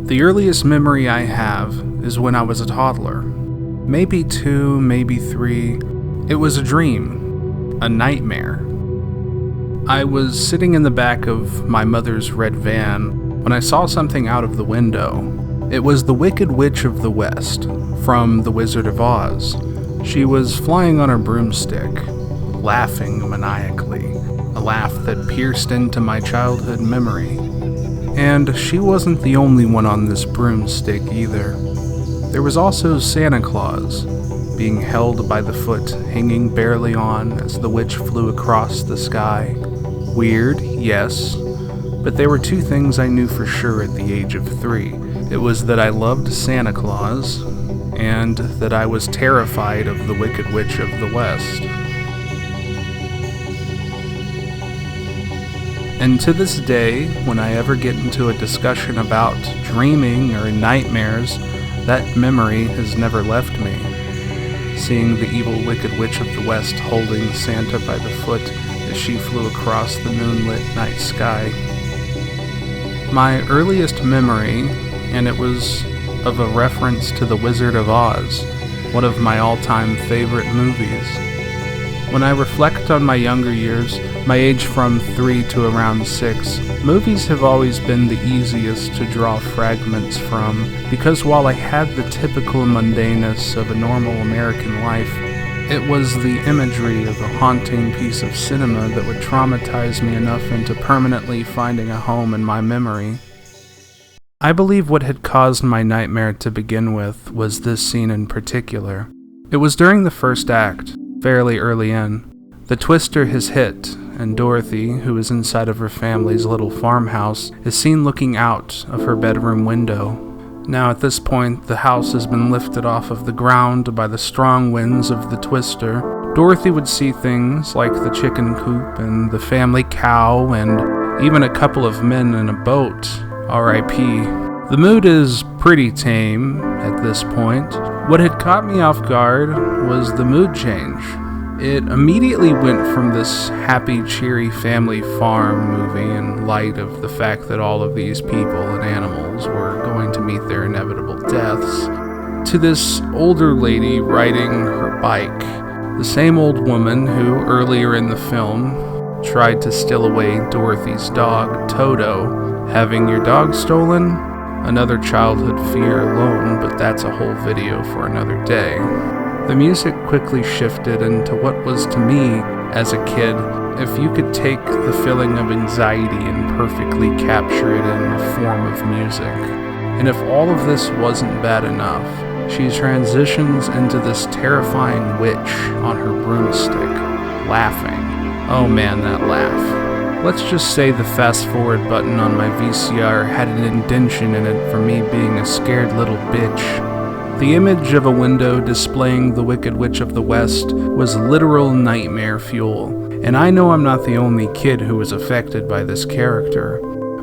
The earliest memory I have is when I was a toddler. Maybe 2, maybe 3. It was a dream. A nightmare. I was sitting in the back of my mother's red van when I saw something out of the window. It was the Wicked Witch of the West from The Wizard of Oz. She was flying on a broomstick, laughing maniacally, a laugh that pierced into my childhood memory. And she wasn't the only one on this broomstick either. There was also Santa Claus, being held by the foot, hanging barely on as the witch flew across the sky. Weird, yes, but there were 2 things I knew for sure at the age of 3. It was that I loved Santa Claus, and that I was terrified of the Wicked Witch of the West. And to this day, when I ever get into a discussion about dreaming or nightmares, that memory has never left me. Seeing the evil Wicked Witch of the West holding Santa by the foot as she flew across the moonlit night sky. My earliest memory, and it was of a reference to The Wizard of Oz, one of my all-time favorite movies. When I reflect on my younger years, my age from 3 to around 6, movies have always been the easiest to draw fragments from, because while I had the typical mundaneness of a normal American life, it was the imagery of a haunting piece of cinema that would traumatize me enough into permanently finding a home in my memory. I believe what had caused my nightmare to begin with was this scene in particular. It was during the first act, fairly early in. The twister has hit, and Dorothy, who is inside of her family's little farmhouse, is seen looking out of her bedroom window. Now at this point, the house has been lifted off of the ground by the strong winds of the twister. Dorothy would see things like the chicken coop and the family cow and even a couple of men in a boat, R.I.P. The mood is pretty tame at this point. What had caught me off guard was the mood change. It immediately went from this happy, cheery family farm movie in light of the fact that all of these people and animals were going to meet their inevitable deaths, to this older lady riding her bike. The same old woman who, earlier in the film, tried to steal away Dorothy's dog, Toto. Having your dog stolen? Another childhood fear alone, but that's a whole video for another day. The music quickly shifted into what was to me, as a kid, if you could take the feeling of anxiety and perfectly capture it in the form of music. And if all of this wasn't bad enough, she transitions into this terrifying witch on her broomstick, laughing. Oh man, that laugh. Let's just say the fast forward button on my VCR had an indentation in it for me being a scared little bitch. The image of a window displaying the Wicked Witch of the West was literal nightmare fuel, and I know I'm not the only kid who was affected by this character.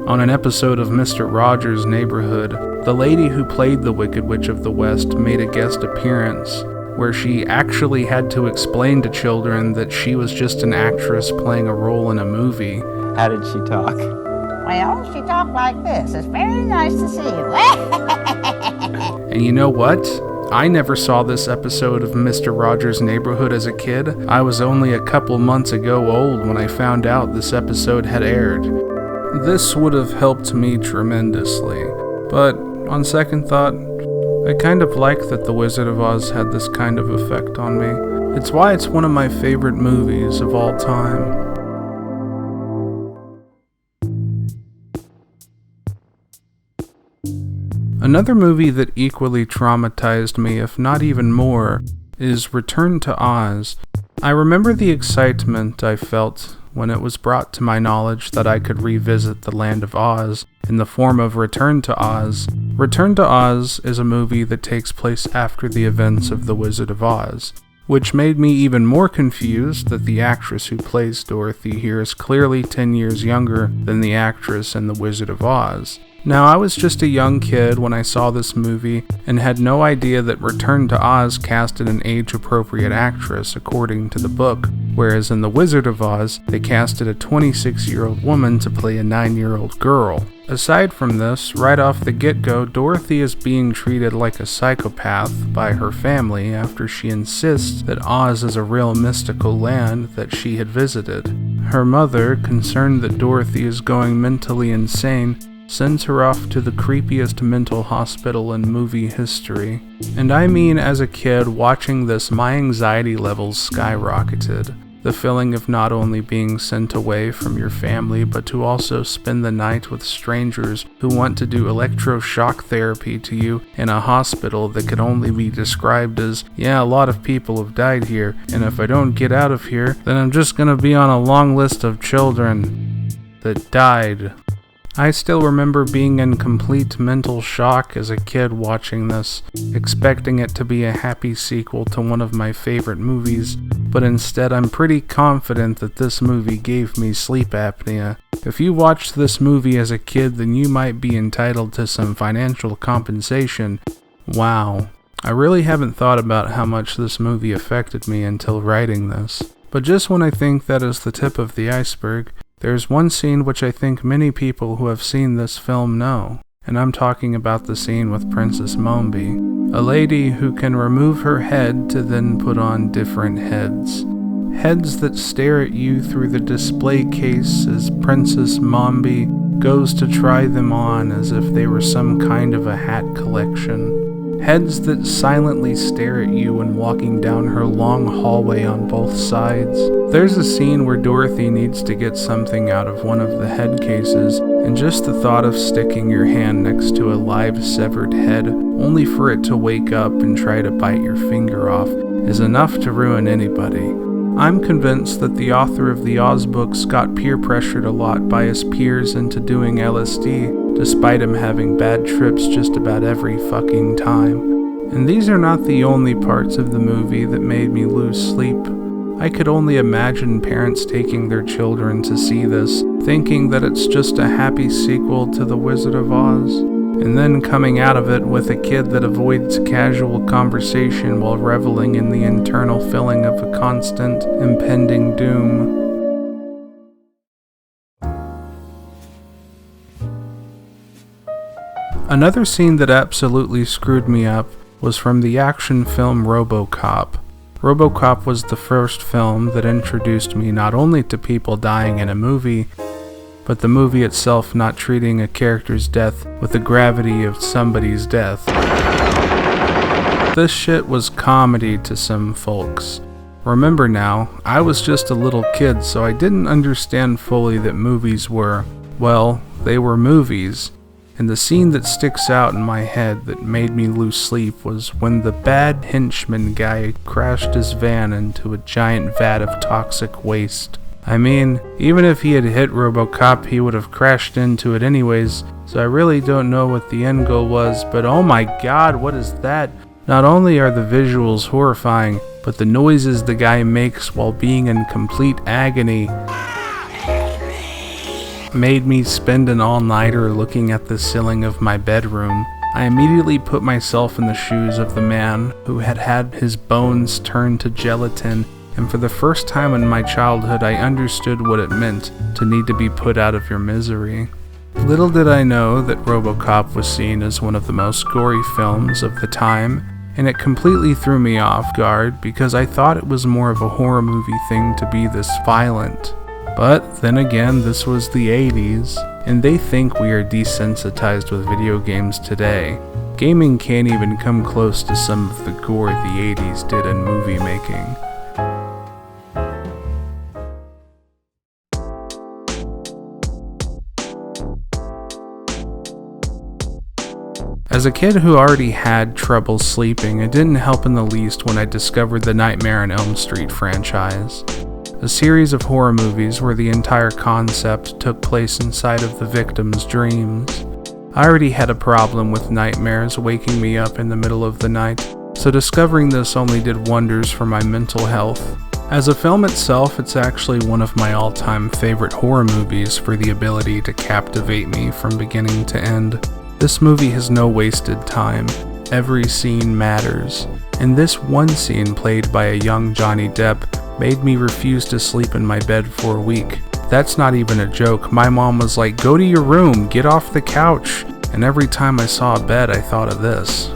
On an episode of Mr. Rogers' Neighborhood, the lady who played the Wicked Witch of the West made a guest appearance, where she actually had to explain to children that she was just an actress playing a role in a movie. How did she talk? Well, she talked like this. It's very nice to see you. And you know what? I never saw this episode of Mr. Rogers' Neighborhood as a kid. I was only a couple months ago old when I found out this episode had aired. This would have helped me tremendously, but on second thought, I kind of like that The Wizard of Oz had this kind of effect on me. It's why it's one of my favorite movies of all time. Another movie that equally traumatized me, if not even more, is Return to Oz. I remember the excitement I felt when it was brought to my knowledge that I could revisit the Land of Oz in the form of Return to Oz. Return to Oz is a movie that takes place after the events of The Wizard of Oz, which made me even more confused that the actress who plays Dorothy here is clearly 10 years younger than the actress in The Wizard of Oz. Now, I was just a young kid when I saw this movie and had no idea that Return to Oz casted an age-appropriate actress according to the book, whereas in The Wizard of Oz, they casted a 26-year-old woman to play a 9-year-old girl. Aside from this, right off the get-go, Dorothy is being treated like a psychopath by her family after she insists that Oz is a real mystical land that she had visited. Her mother, concerned that Dorothy is going mentally insane, sends her off to the creepiest mental hospital in movie history. And I mean, as a kid watching this, my anxiety levels skyrocketed. The feeling of not only being sent away from your family, but to also spend the night with strangers who want to do electroshock therapy to you in a hospital that could only be described as, yeah, a lot of people have died here, and if I don't get out of here, then I'm just gonna be on a long list of children that died. I still remember being in complete mental shock as a kid watching this, expecting it to be a happy sequel to one of my favorite movies, but instead I'm pretty confident that this movie gave me sleep apnea. If you watched this movie as a kid, then you might be entitled to some financial compensation. Wow. I really haven't thought about how much this movie affected me until writing this. But just when I think that is the tip of the iceberg, there's one scene which I think many people who have seen this film know, and I'm talking about the scene with Princess Mombi, a lady who can remove her head to then put on different heads. Heads that stare at you through the display case as Princess Mombi goes to try them on as if they were some kind of a hat collection. Heads that silently stare at you when walking down her long hallway on both sides. There's a scene where Dorothy needs to get something out of one of the head cases, and just the thought of sticking your hand next to a live severed head, only for it to wake up and try to bite your finger off, is enough to ruin anybody. I'm convinced that the author of the Oz books got peer pressured a lot by his peers into doing LSD, despite him having bad trips just about every fucking time. And these are not the only parts of the movie that made me lose sleep. I could only imagine parents taking their children to see this, thinking that it's just a happy sequel to The Wizard of Oz, and then coming out of it with a kid that avoids casual conversation while reveling in the internal feeling of a constant, impending doom. Another scene that absolutely screwed me up was from the action film Robocop. Robocop was the first film that introduced me not only to people dying in a movie, but the movie itself not treating a character's death with the gravity of somebody's death. This shit was comedy to some folks. Remember now, I was just a little kid, so I didn't understand fully that movies were, well, they were movies. And the scene that sticks out in my head that made me lose sleep was when the bad henchman guy crashed his van into a giant vat of toxic waste. I mean, even if he had hit Robocop, he would have crashed into it anyways, so I really don't know what the end goal was, but oh my god, what is that? Not only are the visuals horrifying, but the noises the guy makes while being in complete agony made me spend an all-nighter looking at the ceiling of my bedroom. I immediately put myself in the shoes of the man who had had his bones turned to gelatin, and for the first time in my childhood I understood what it meant to need to be put out of your misery. Little did I know that Robocop was seen as one of the most gory films of the time, and it completely threw me off guard because I thought it was more of a horror movie thing to be this violent. But then again, this was the 80s, and they think we are desensitized with video games today. Gaming can't even come close to some of the gore the 80s did in movie making. As a kid who already had trouble sleeping, it didn't help in the least when I discovered the Nightmare on Elm Street franchise. A series of horror movies where the entire concept took place inside of the victim's dreams. I already had a problem with nightmares waking me up in the middle of the night, so discovering this only did wonders for my mental health. As a film itself, it's actually one of my all-time favorite horror movies for the ability to captivate me from beginning to end. This movie has no wasted time. Every scene matters. And this one scene played by a young Johnny Depp made me refuse to sleep in my bed for a week. That's not even a joke. My mom was like, "Go to your room, get off the couch." And every time I saw a bed, I thought of this.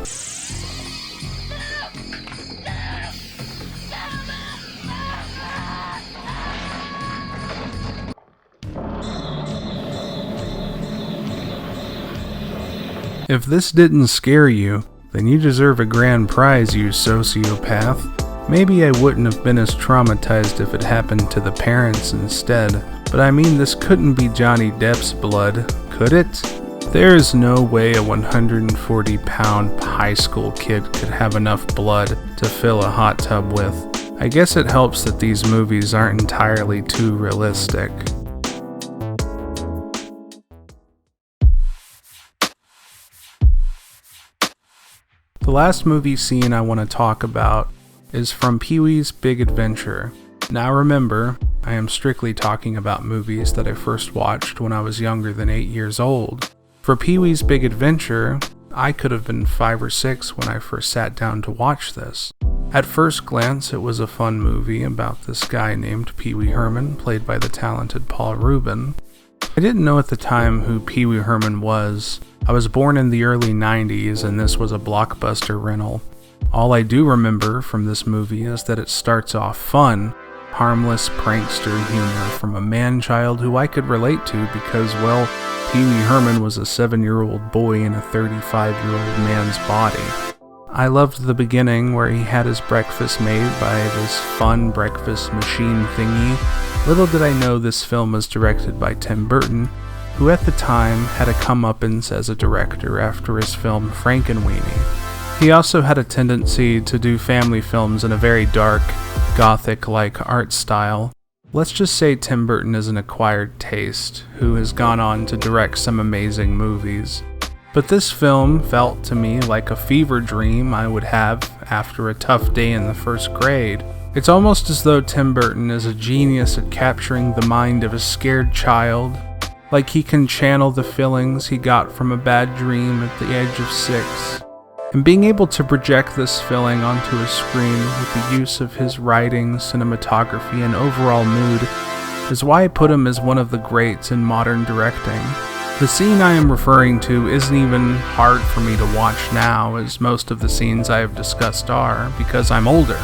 If this didn't scare you, then you deserve a grand prize, you sociopath. Maybe I wouldn't have been as traumatized if it happened to the parents instead, but I mean, this couldn't be Johnny Depp's blood, could it? There's no way a 140-pound high school kid could have enough blood to fill a hot tub with. I guess it helps that these movies aren't entirely too realistic. The last movie scene I want to talk about is from Peewees Big Adventure. Now remember, I am strictly talking about movies that I first watched when I was younger than 8 years old. For Peewees Big Adventure, I could have been 5 or 6 when I first sat down to watch this. At first glance, it was a fun movie about this guy named Pee Wee Herman, played by the talented Paul Rubin. I didn't know at the time who Pee Wee Herman was. I was born in the early 90s and this was a Blockbuster rental. All I do remember from this movie is that it starts off fun, harmless prankster humor from a man-child who I could relate to because, well, Pee Wee Herman was a 7-year-old boy in a 35-year-old man's body. I loved the beginning where he had his breakfast made by this fun breakfast machine thingy. Little did I know this film was directed by Tim Burton, who at the time had a comeuppance as a director after his film Frankenweenie. He also had a tendency to do family films in a very dark, gothic-like art style. Let's just say Tim Burton is an acquired taste, who has gone on to direct some amazing movies. But this film felt to me like a fever dream I would have after a tough day in the first grade. It's almost as though Tim Burton is a genius at capturing the mind of a scared child, like he can channel the feelings he got from a bad dream at the age of 6. And being able to project this feeling onto a screen with the use of his writing, cinematography, and overall mood is why I put him as one of the greats in modern directing. The scene I am referring to isn't even hard for me to watch now, as most of the scenes I have discussed are, because I'm older.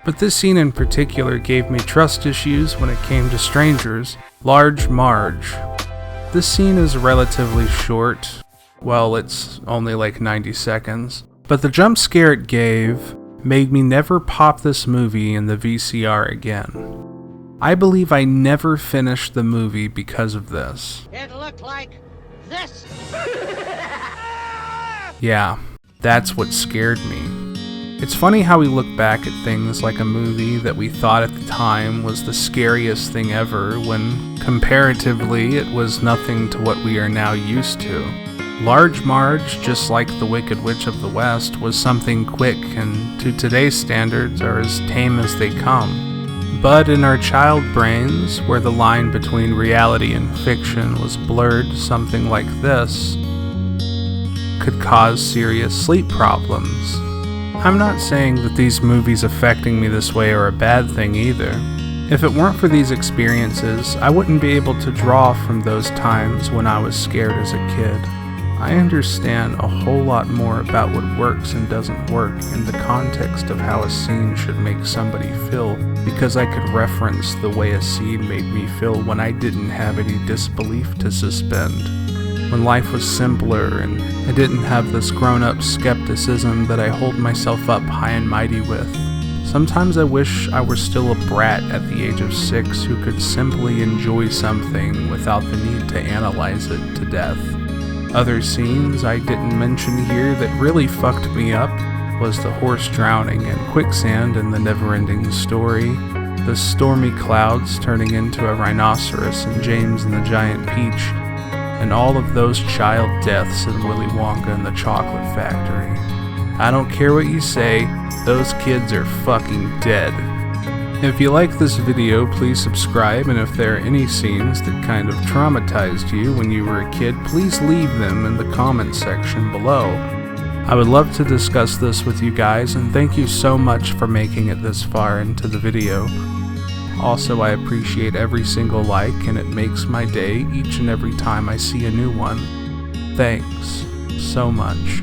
But this scene in particular gave me trust issues when it came to strangers. Large Marge. This scene is relatively short. Well, it's only like 90 seconds. But the jump scare it gave made me never pop this movie in the VCR again. I believe I never finished the movie because of this. It looked like this. Yeah, that's what scared me. It's funny how we look back at things like a movie that we thought at the time was the scariest thing ever when, comparatively, it was nothing to what we are now used to. Large Marge, just like The Wicked Witch of the West, was something quick and, to today's standards, are as tame as they come. But in our child brains, where the line between reality and fiction was blurred, something like this could cause serious sleep problems. I'm not saying that these movies affecting me this way are a bad thing either. If it weren't for these experiences, I wouldn't be able to draw from those times when I was scared as a kid. I understand a whole lot more about what works and doesn't work in the context of how a scene should make somebody feel, because I could reference the way a scene made me feel when I didn't have any disbelief to suspend. When life was simpler and I didn't have this grown-up skepticism that I hold myself up high and mighty with. Sometimes I wish I were still a brat at the age of 6 who could simply enjoy something without the need to analyze it to death. Other scenes I didn't mention here that really fucked me up was the horse drowning in quicksand in The Neverending Story, the stormy clouds turning into a rhinoceros in James and the Giant Peach, and all of those child deaths in Willy Wonka and the Chocolate Factory. I don't care what you say, those kids are fucking dead. If you like this video, please subscribe, and if there are any scenes that kind of traumatized you when you were a kid, please leave them in the comments section below. I would love to discuss this with you guys, and thank you so much for making it this far into the video. Also, I appreciate every single like, and it makes my day each and every time I see a new one. Thanks so much.